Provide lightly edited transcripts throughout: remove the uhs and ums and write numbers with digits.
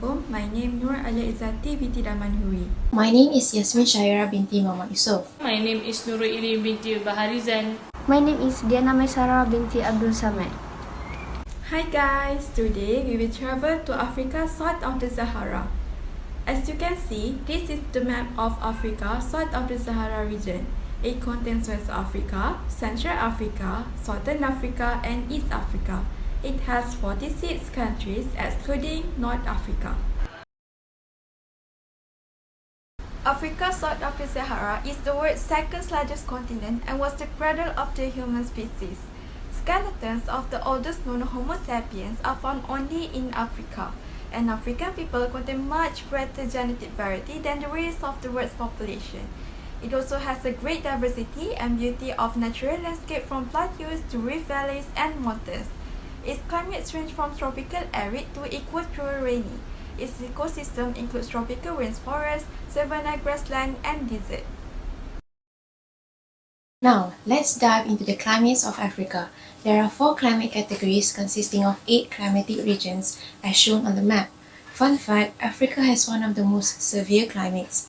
Assalamualaikum. My name NURUL IZATI binti DAMAN HURI. My name is YASMIN SYAHIRAH binti Muhammad YUSOFF. My name is NURUL binti BAHARIZAN. My name is MAISARA binti ABDUL Samad. Hi guys, today we will travel to Africa south of the Sahara. As you can see, this is the map of Africa south of the Sahara region. It contains West Africa, Central Africa, Southern Africa and East Africa. It has 46 countries excluding North Africa. Africa south of the Sahara is the world's second largest continent and was the cradle of the human species. Skeletons of the oldest known Homo sapiens are found only in Africa, and African people contain much greater genetic variety than the rest of the world's population. It also has a great diversity and beauty of natural landscape from plateaus to rift valleys and mountains. Its climates range from tropical arid to equatorial rainy. Its ecosystem includes tropical rainforest, savanna grassland, and desert. Now, let's dive into the climates of Africa. There are 4 climate categories consisting of 8 climatic regions as shown on the map. Fun fact, Africa has one of the most severe climates.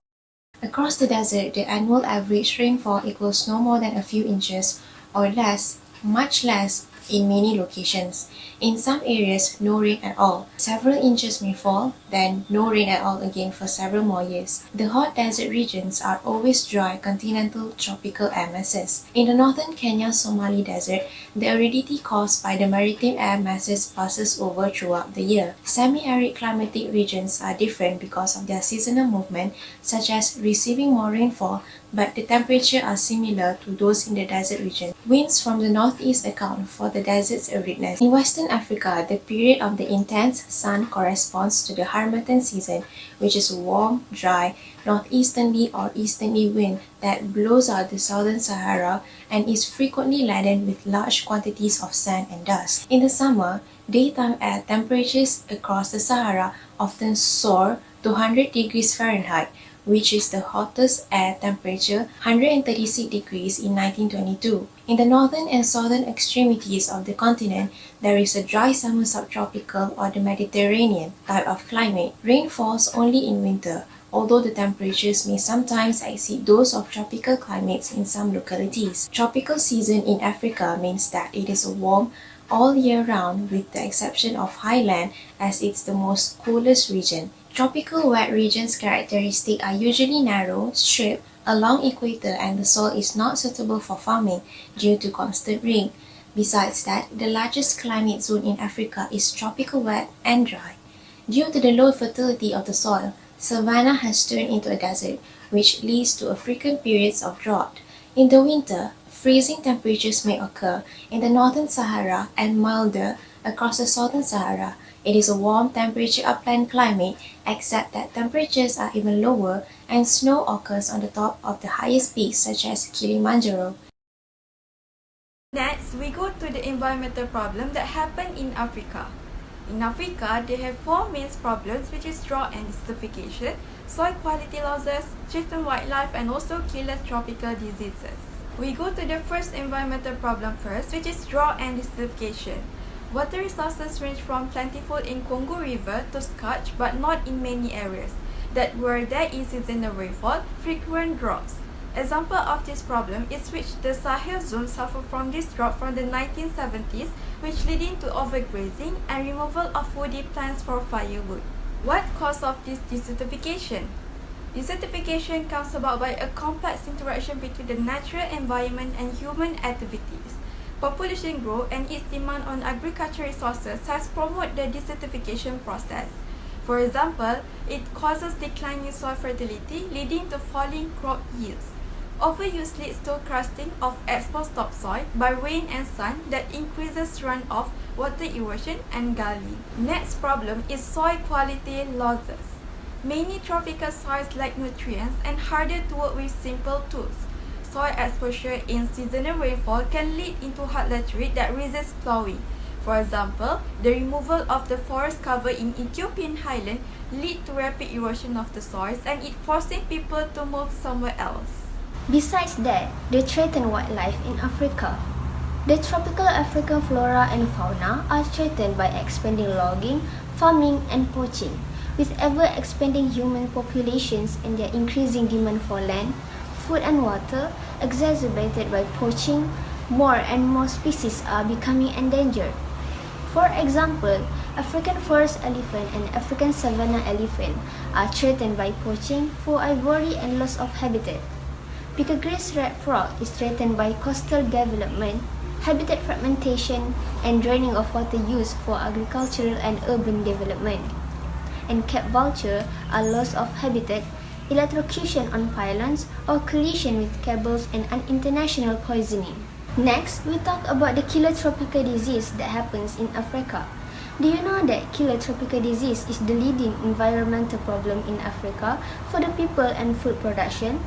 Across the desert, the annual average rainfall equals no more than a few inches or less, much less in many locations. In some areas, no rain at all. Several inches may fall, then no rain at all again for several more years. The hot desert regions are always dry continental tropical air masses. In the northern Kenya-Somali desert, the aridity caused by the maritime air masses passes over throughout the year. Semi-arid climatic regions are different because of their seasonal movement, such as receiving more rainfall, but the temperature are similar to those in the desert region. Winds from the northeast account for the desert's aridness. In Western Africa, the period of the intense sun corresponds to the Harmattan season, which is a warm, dry, northeasterly or easterly wind that blows out the southern Sahara and is frequently laden with large quantities of sand and dust. In the summer, daytime air temperatures across the Sahara often soar to 100 degrees Fahrenheit, which is the hottest air temperature, 136 degrees in 1922. In the northern and southern extremities of the continent, there is a dry summer subtropical or the Mediterranean type of climate. Rain falls only in winter, although the temperatures may sometimes exceed those of tropical climates in some localities. Tropical season in Africa means that it is warm all year round with the exception of highland as it's the most coolest region. Tropical wet regions' characteristics are usually narrow, stripped along equator and the soil is not suitable for farming due to constant rain. Besides that, the largest climate zone in Africa is tropical wet and dry. Due to the low fertility of the soil, savanna has turned into a desert, which leads to frequent periods of drought. In the winter, freezing temperatures may occur in the northern Sahara and milder across the southern Sahara. It is a warm temperature upland climate, except that temperatures are even lower and snow occurs on the top of the highest peaks such as Kilimanjaro. Next, we go to the environmental problem that happen in Africa. In Africa, they have 4 main problems, which is drought and desertification, soil quality losses, threatened wildlife, and also killer tropical diseases. We go to the first environmental problem first, which is drought and desertification. Water resources range from plentiful in Congo River to scarce, but not in many areas. That where there is seasonal rainfall, frequent droughts. Example of this problem is which the Sahel zone suffered from this drought from the 1970s, which leading to overgrazing and removal of woody plants for firewood. What cause of this desertification? Desertification comes about by a complex interaction between the natural environment and human activities. Population growth and its demand on agricultural resources has promoted the desertification process. For example, it causes decline in soil fertility, leading to falling crop yields. Overuse leads to crusting of exposed topsoil by rain and sun that increases runoff, water erosion, and gulling. Next problem is soil quality losses. Many tropical soils lack nutrients and harder to work with simple tools. Soil exposure in seasonal rainfall can lead into hard laterite that resists plowing. For example, the removal of the forest cover in Ethiopian highland lead to rapid erosion of the soils and it forcing people to move somewhere else. Besides that, they threaten wildlife in Africa. The tropical African flora and fauna are threatened by expanding logging, farming, and poaching. With ever-expanding human populations and their increasing demand for land, food and water, exacerbated by poaching, more and more species are becoming endangered. For example, African forest elephant and African savanna elephant are threatened by poaching for ivory and loss of habitat. Piccagrace red frog is threatened by coastal development, habitat fragmentation, and draining of water use for agricultural and urban development. And cap vulture are loss of habitat, electrocution on pylons, or collision with cables and international poisoning. Next, we talk about the killer tropical disease that happens in Africa. Do you know that killer tropical disease is the leading environmental problem in Africa for the people and food production?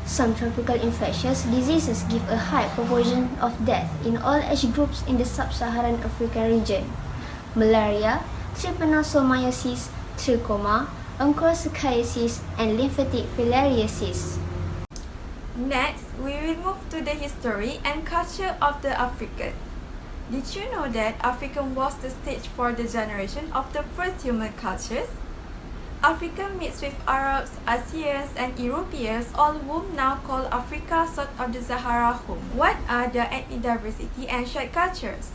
Some tropical infectious diseases give a high proportion of death in all age groups in the sub-Saharan African region. Malaria, trypanosomiasis, trachoma, onchocerciasis, and lymphatic filariasis. Next, we will move to the history and culture of the African. Did you know that African was the stage for the generation of the first human cultures? Africa mixed with Arabs, Asians, and Europeans, all whom now call Africa south of the Sahara home. What are the ethnic diversity and shared cultures?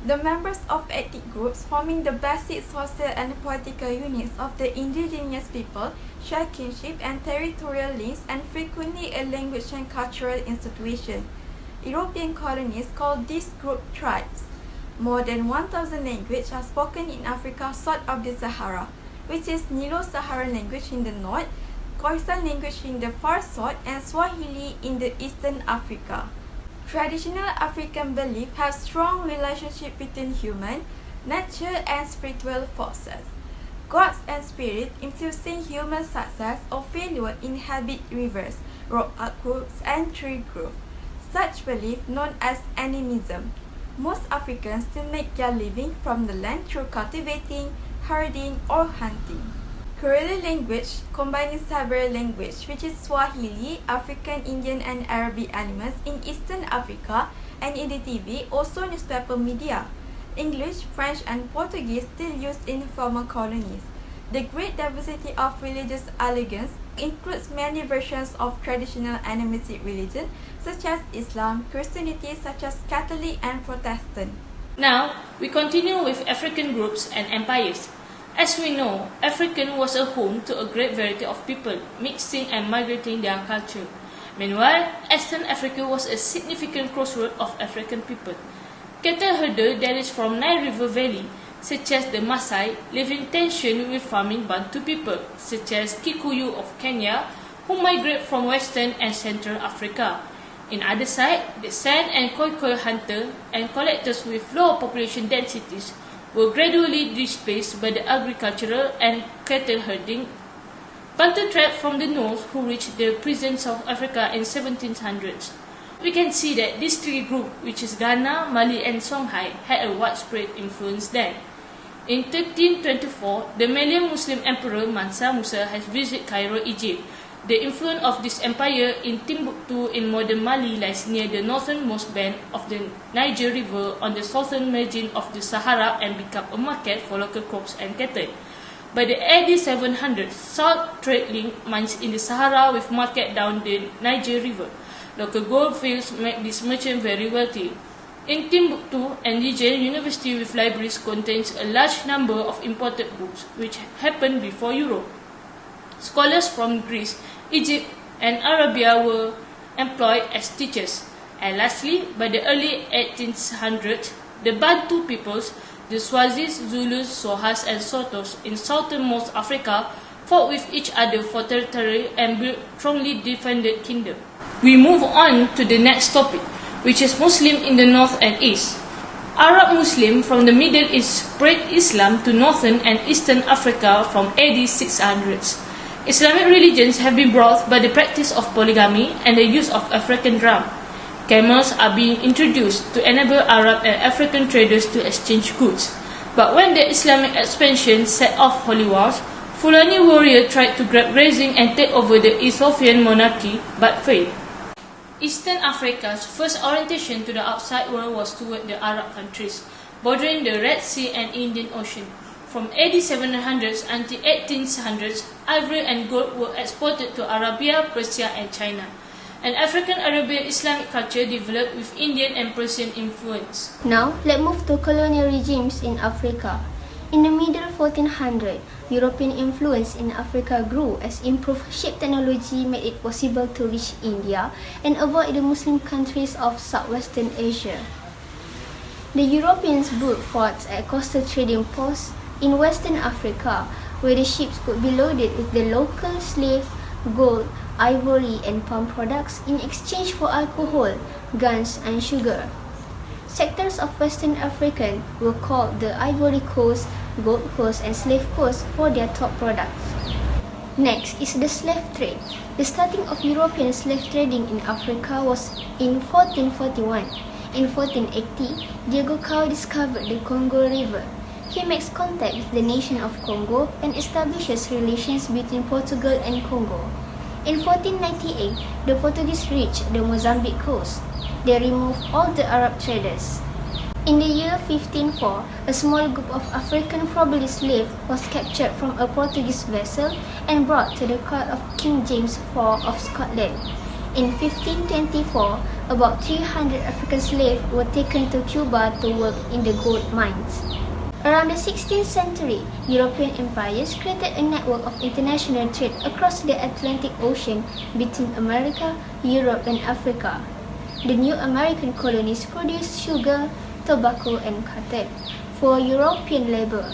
The members of ethnic groups forming the basic social and political units of the indigenous people share kinship and territorial links and frequently a language and cultural institution. European colonies called this group tribes. More than 1,000 languages are spoken in Africa south of the Sahara, which is Nilo-Saharan language in the north, Khoisan language in the far south, and Swahili in the eastern Africa. Traditional African beliefs have strong relationship between human, nature, and spiritual forces. Gods and spirits influencing human success or failure inhabit rivers, rock outcrops, and tree growth. Such belief known as animism. Most Africans still make their living from the land through cultivating, herding, or hunting. Creole language combining several languages, which is Swahili, African, Indian, and Arabic elements in Eastern Africa, and in the TV, also newspaper media. English, French, and Portuguese still used in former colonies. The great diversity of religious allegiance includes many versions of traditional animistic religion, such as Islam, Christianity, such as Catholic and Protestant. Now, we continue with African groups and empires. As we know, African was a home to a great variety of people, mixing and migrating their culture. Meanwhile, Eastern Africa was a significant crossroad of African people. Cattle herders that is from Nile River Valley, such as the Maasai, live in tension with farming Bantu people, such as Kikuyu of Kenya, who migrate from Western and Central Africa. In other side, the sand and Khoikhoi hunters and collectors with lower population densities were gradually displaced by the agricultural and cattle herding. Bantu tribe from the north who reached the present South Africa in 1700s. We can see that these three groups, which is Ghana, Mali, and Songhai, had a widespread influence then. In 1324, the Malian Muslim Emperor Mansa Musa has visited Cairo, Egypt. The influence of this empire in Timbuktu in modern Mali lies near the northernmost bend of the Niger River on the southern margin of the Sahara and became a market for local crops and cattle. By the AD 700s, salt trade linked mines in the Sahara with market down the Niger River. Local gold fields made these merchants very wealthy. In Timbuktu and region, university with libraries contains a large number of imported books, which happened before Europe. Scholars from Greece, Egypt, and Arabia were employed as teachers. And lastly, by the early 1800s, the Bantu peoples, the Swazis, Zulus, Sohas, and Sotos in southernmost Africa fought with each other for territory and built strongly defended kingdom. We move on to the next topic, which is Muslim in the north and east. Arab Muslim from the Middle East spread Islam to northern and eastern Africa from AD 600s. Islamic religions have been brought by the practice of polygamy and the use of African drum. Camels are being introduced to enable Arab and African traders to exchange goods. But when the Islamic expansion set off holy wars, Fulani warriors tried to grab grazing and take over the Ethiopian monarchy, but failed. Eastern Africa's first orientation to the outside world was toward the Arab countries, bordering the Red Sea and Indian Ocean. From AD 700s until 1800s, ivory and gold were exported to Arabia, Persia, and China. And African-Arabian Islamic culture developed with Indian and Persian influence. Now, let's move to colonial regimes in Africa. In the middle 1400s, European influence in Africa grew as improved ship technology made it possible to reach India and avoid the Muslim countries of southwestern Asia. The Europeans built forts at coastal trading posts in Western Africa, where the ships could be loaded with the local slave, gold, ivory, and palm products in exchange for alcohol, guns, and sugar. Sectors of Western Africa were called the Ivory Coast, Gold Coast, and Slave Coast for their top products. Next is the slave trade. The starting of European slave trading in Africa was in 1441. In 1480, Diego Cao discovered the Congo River. He makes contact with the nation of Congo and establishes relations between Portugal and Congo. In 1498, the Portuguese reached the Mozambique coast. They removed all the Arab traders. In the year 1504, a small group of African, probably slaves, was captured from a Portuguese vessel and brought to the court of King James IV of Scotland. In 1524, about 300 African slaves were taken to Cuba to work in the gold mines. Around the 16th century, European empires created a network of international trade across the Atlantic Ocean between America, Europe, and Africa. The new American colonies produced sugar, tobacco, and cotton for European labor.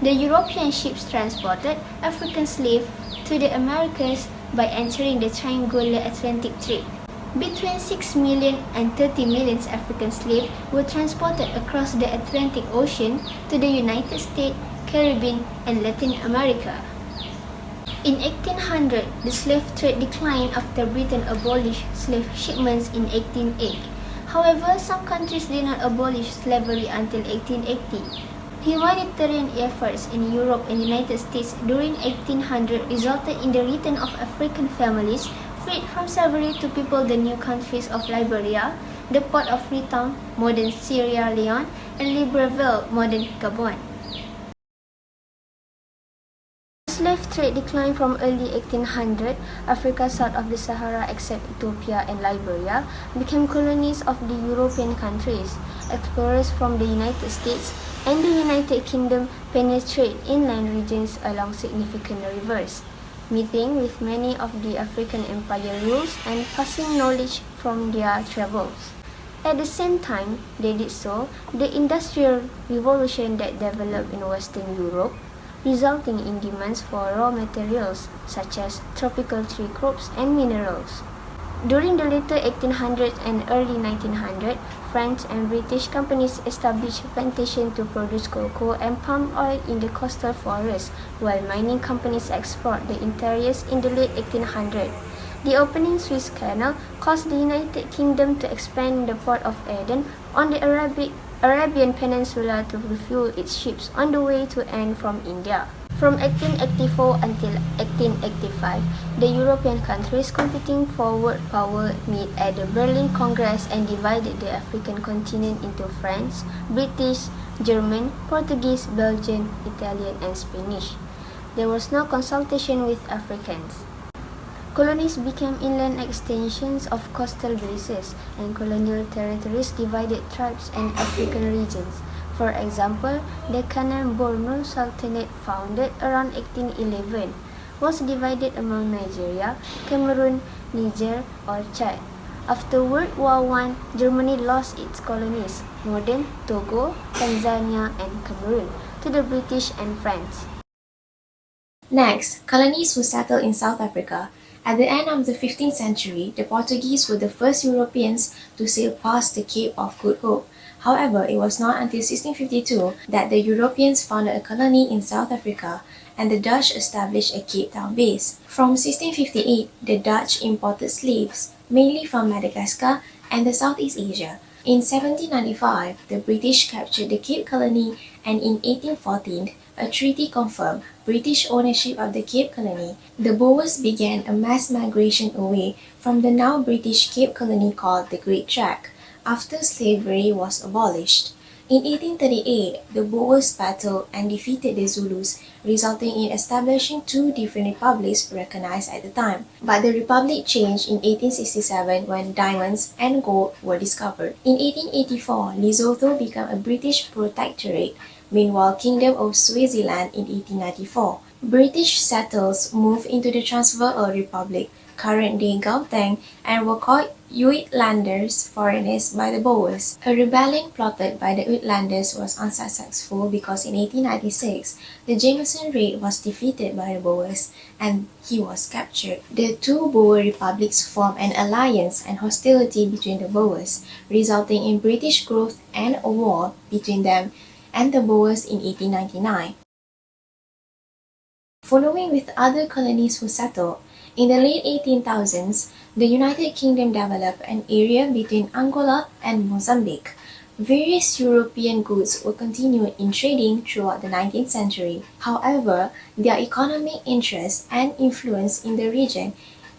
The European ships transported African slaves to the Americas by entering the triangular Atlantic trade. Between 6 million and 30 million African slaves were transported across the Atlantic Ocean to the United States, Caribbean, and Latin America. In 1800, the slave trade declined after Britain abolished slave shipments in 1808. However, some countries did not abolish slavery until 1880. Humanitarian efforts in Europe and United States during 1800 resulted in the return of African families freed from slavery to people the new countries of Liberia, the port of Freetown, modern Sierra Leone, and Libreville, modern Gabon. Slave trade declined from early 1800. Africa south of the Sahara, except Ethiopia and Liberia, became colonies of the European countries. Explorers from the United States and the United Kingdom penetrated inland regions along significant rivers, meeting with many of the African empire rulers and passing knowledge from their travels. At the same time they did so, the Industrial Revolution that developed in Western Europe, resulting in demands for raw materials such as tropical tree crops and minerals. During the later 1800s and early 1900s, French and British companies established plantations to produce cocoa and palm oil in the coastal forests, while mining companies explored the interiors in the late 1800s. The opening Suez Canal caused the United Kingdom to expand the port of Aden on the Arabian Peninsula to refuel its ships on the way to and from India. From 1884 until 1885, the European countries competing for world power met at the Berlin Congress and divided the African continent into France, British, German, Portuguese, Belgian, Italian, and Spanish. There was no consultation with Africans. Colonies became inland extensions of coastal bases, and colonial territories divided tribes and African regions. For example, the Canaan Borno Sultanate, founded around 1811, was divided among Nigeria, Cameroon, Niger, or Chad. After World War I, Germany lost its colonies, modern Togo, Tanzania, and Cameroon, to the British and France. Next, colonies were settled in South Africa. At the end of the 15th century, the Portuguese were the first Europeans to sail past the Cape of Good Hope. However, it was not until 1652 that the Europeans founded a colony in South Africa and the Dutch established a Cape Town base. From 1658, the Dutch imported slaves, mainly from Madagascar and the Southeast Asia. In 1795, the British captured the Cape Colony, and in 1814, a treaty confirmed British ownership of the Cape Colony. The Boers began a mass migration away from the now British Cape Colony called the Great Track, after slavery was abolished. In 1838, the Boers battled and defeated the Zulus, resulting in establishing two different republics recognized at the time. But the republic changed in 1867 when diamonds and gold were discovered. In 1884, Lesotho became a British protectorate. Meanwhile, Kingdom of Swaziland in 1894. British settlers moved into the Transvaal Republic, current-day Gauteng, and were called Uitlanders, foreigners, by the Boers. A rebellion plotted by the Uitlanders was unsuccessful because in 1896, the Jameson raid was defeated by the Boers and he was captured. The two Boer republics formed an alliance and hostility between the Boers, resulting in British growth and a war between them and the Boers in 1899. Following with other colonies who settled, in the late 1800s, the United Kingdom developed an area between Angola and Mozambique. Various European goods were continued in trading throughout the 19th century. However, their economic interest and influence in the region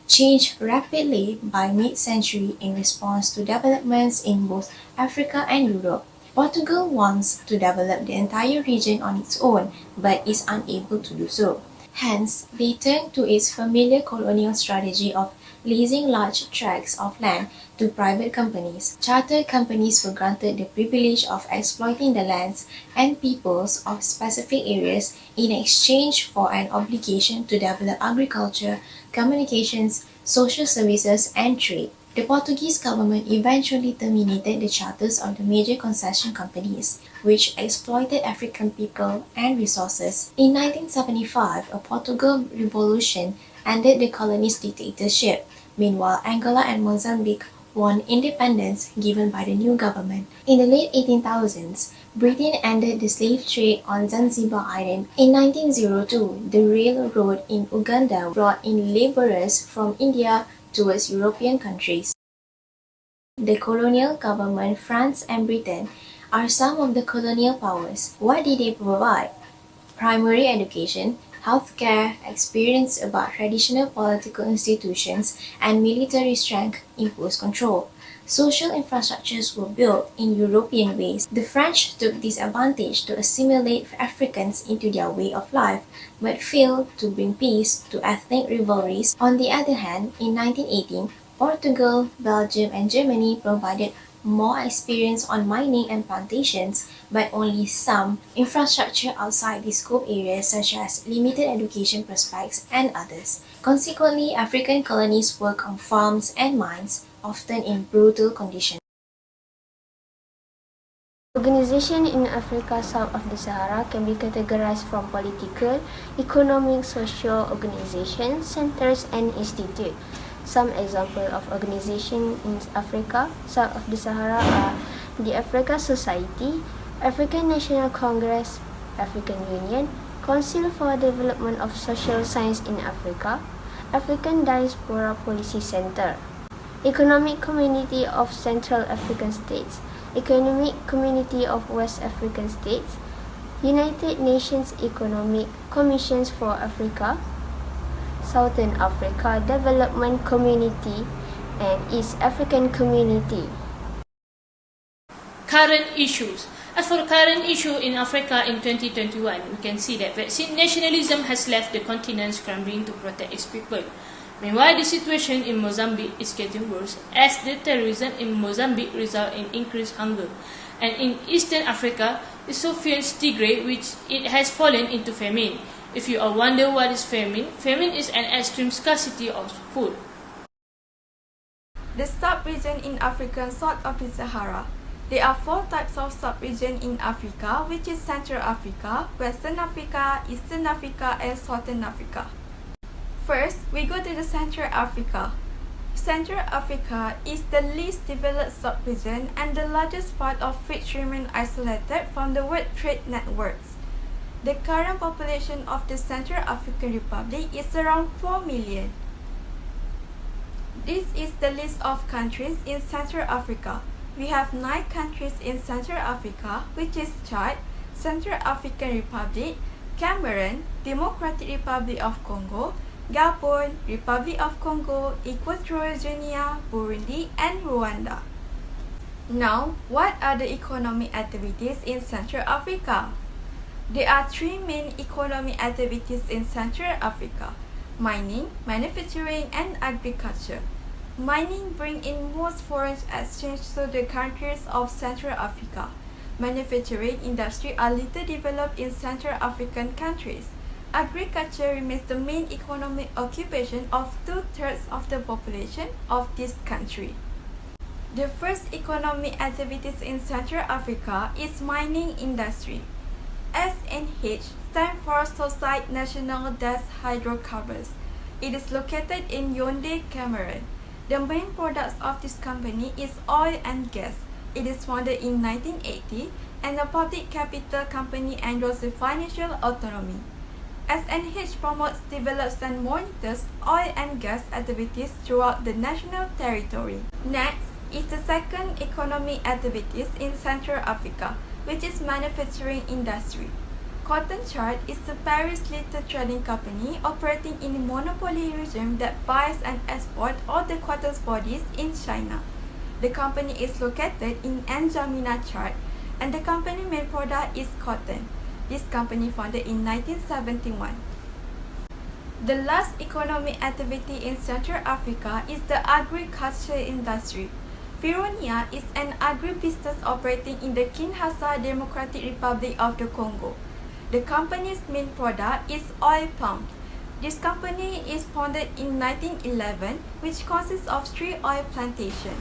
changed rapidly by mid-century in response to developments in both Africa and Europe. Portugal wants to develop the entire region on its own, but is unable to do so. Hence, they turned to its familiar colonial strategy of leasing large tracts of land to private companies. Chartered companies were granted the privilege of exploiting the lands and peoples of specific areas in exchange for an obligation to develop agriculture, communications, social services, and trade. The Portuguese government eventually terminated the charters of the major concession companies, which exploited African people and resources. In 1975, a Portugal revolution ended the colony's dictatorship. Meanwhile, Angola and Mozambique won independence given by the new government. In the late 1800s, Britain ended the slave trade on Zanzibar Island. In 1902, the railroad in Uganda brought in laborers from India towards European countries. The colonial government, France and Britain, are some of the colonial powers. What did they provide? Primary education, healthcare, experience about traditional political institutions, and military strength imposed control. Social infrastructures were built in European ways. The French took this advantage to assimilate Africans into their way of life, but failed to bring peace to ethnic rivalries. On the other hand, in 1918, Portugal, Belgium, and Germany provided more experience on mining and plantations, but only some infrastructure outside the scope areas such as limited education prospects and others. Consequently, African colonies work on farms and mines, often in brutal conditions. Organization in Africa south of the Sahara can be categorized from political, economic, social organizations, centers, and institutes. Some examples of organizations in Africa south of the Sahara are the Africa Society, African National Congress, African Union, Council for Development of Social Science in Africa, African Diaspora Policy Center, Economic Community of Central African States, Economic Community of West African States, United Nations Economic Commissions for Africa, Southern Africa Development Community, and East African Community. Current issues. As for the current issue in Africa in 2021, we can see that vaccine nationalism has left the continent scrambling to protect its people. Meanwhile, the situation in Mozambique is getting worse as the terrorism in Mozambique results in increased hunger. And in Eastern Africa, the Sophian Tigray, which it has fallen into famine. If you are wonder what is famine, famine is an extreme scarcity of food. The sub-region in Africa south of the Sahara. There are 4 types of sub-region in Africa, which is Central Africa, Western Africa, Eastern Africa, and Southern Africa. First, we go to the Central Africa. Central Africa is the least developed sub-region and the largest part of which remain isolated from the world trade networks. The current population of the Central African Republic is around 4 million. This is the list of countries in Central Africa. We have 9 countries in Central Africa, which is Chad, Central African Republic, Cameroon, Democratic Republic of Congo, Gabon, Republic of Congo, Equatorial Guinea, Burundi, and Rwanda. Now, what are the economic activities in Central Africa? There are three main economic activities in Central Africa: mining, manufacturing, and agriculture. Mining brings in most foreign exchange to the countries of Central Africa. Manufacturing industry are little developed in Central African countries. Agriculture remains the main economic occupation of 2/3 of the population of this country. The first economic activities in Central Africa is mining industry. SNH stands for Societe Nationale des Hydrocarbures. It is located in Yaoundé, Cameroon. The main products of this company is oil and gas. It is founded in 1980 and a public capital company enjoys the financial autonomy. SNH promotes, develops and monitors oil and gas activities throughout the national territory. Next is the second economic activities in Central Africa, which is manufacturing industry. Cotton Chart is the Paris-listed trading company operating in a monopoly regime that buys and exports all the cotton bodies in China. The company is located in N'Djamena Chart, and the company's main product is cotton. This company founded in 1971. The last economic activity in Central Africa is the agriculture industry. Vironia is an agribusiness operating in the Kinshasa Democratic Republic of the Congo. The company's main product is oil palm. This company is founded in 1911, which consists of 3 oil plantations.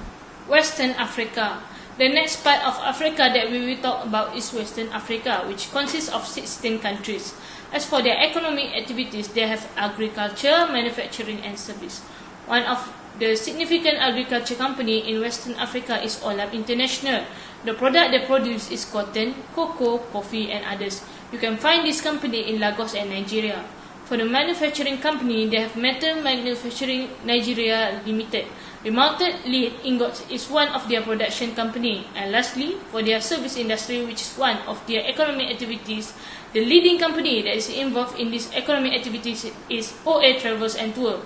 Western Africa. The next part of Africa that we will talk about is Western Africa, which consists of 16 countries. As for their economic activities, they have agriculture, manufacturing and service. One of the significant agriculture company in Western Africa is Olam International. The product they produce is cotton, cocoa, coffee and others. You can find this company in Lagos and Nigeria. For the manufacturing company, they have Metal Manufacturing Nigeria Limited. The Melted Lead Ingots is one of their production company. And lastly, for their service industry, which is one of their economic activities, the leading company that is involved in these economic activities is OA Travels and Tour.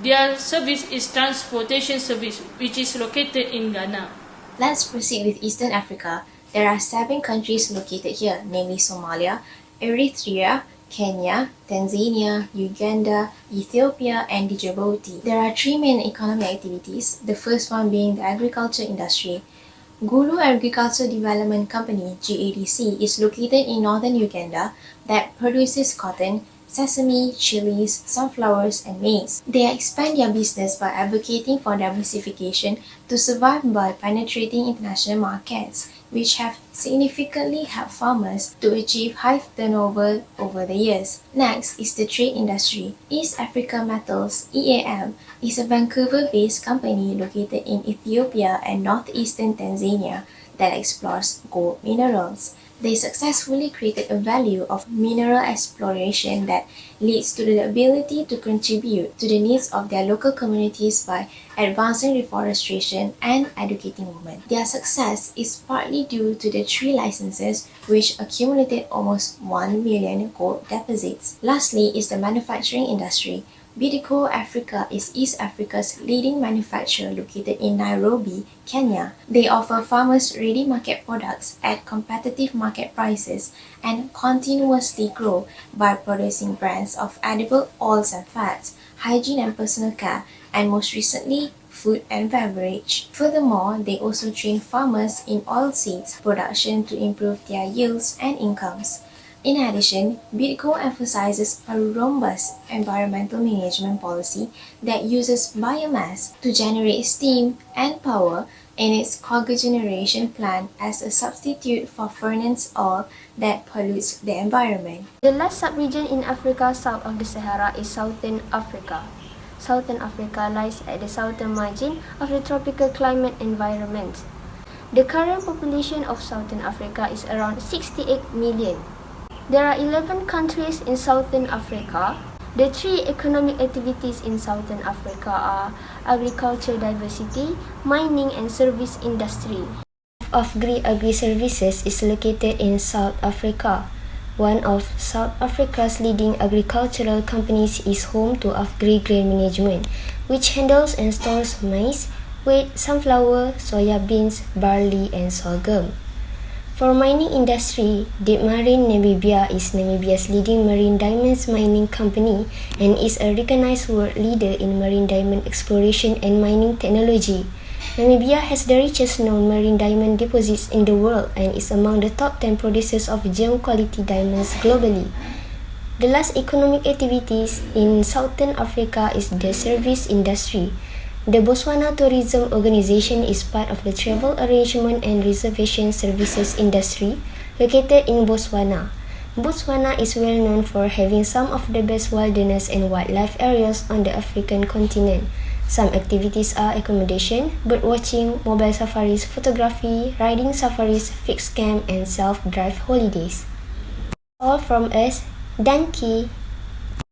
Their service is transportation service, which is located in Ghana. Let's proceed with Eastern Africa. There are 7 countries located here, namely Somalia, Eritrea, Kenya, Tanzania, Uganda, Ethiopia, and Djibouti. There are 3 main economic activities, the first one being the agriculture industry. Gulu Agriculture Development Company, GADC, is located in northern Uganda that produces cotton, sesame, chilies, sunflowers, and maize. They expand their business by advocating for diversification to survive by penetrating international markets, which have significantly helped farmers to achieve high turnover over the years. Next is the trade industry. East Africa Metals, EAM, is a Vancouver-based company located in Ethiopia and northeastern Tanzania that explores gold minerals. They successfully created a value of mineral exploration that leads to the ability to contribute to the needs of their local communities by advancing reforestation and educating women. Their success is partly due to the 3 licenses which accumulated almost 1 million gold deposits. Lastly is the manufacturing industry. Bidco Africa is East Africa's leading manufacturer located in Nairobi, Kenya. They offer farmers ready market products at competitive market prices and continuously grow by producing brands of edible oils and fats, hygiene and personal care, and most recently, food and beverage. Furthermore, they also train farmers in oilseeds production to improve their yields and incomes. In addition, Bidco emphasizes a robust environmental management policy that uses biomass to generate steam and power in its cogeneration plant as a substitute for furnace oil that pollutes the environment. The last subregion in Africa south of the Sahara is Southern Africa. Southern Africa lies at the southern margin of the tropical climate environment. The current population of Southern Africa is around 68 million. There are 11 countries in Southern Africa. The 3 economic activities in Southern Africa are agriculture diversity, mining and service industry. Off-Grid Agri-Services is located in South Africa. One of South Africa's leading agricultural companies is home to Off-Grid Grain Management, which handles and stores maize, wheat, sunflower, soya beans, barley, and sorghum. For mining industry, Deepmarine Namibia is Namibia's leading marine diamonds mining company and is a recognized world leader in marine diamond exploration and mining technology. Namibia has the richest known marine diamond deposits in the world and is among the top 10 producers of gem-quality diamonds globally. The last economic activities in Southern Africa is the service industry. The Botswana Tourism Organization is part of the travel arrangement and reservation services industry located in Botswana. Botswana is well known for having some of the best wilderness and wildlife areas on the African continent. Some activities are accommodation, bird watching, mobile safaris, photography, riding safaris, fixed camp, and self-drive holidays. All from us, Danke!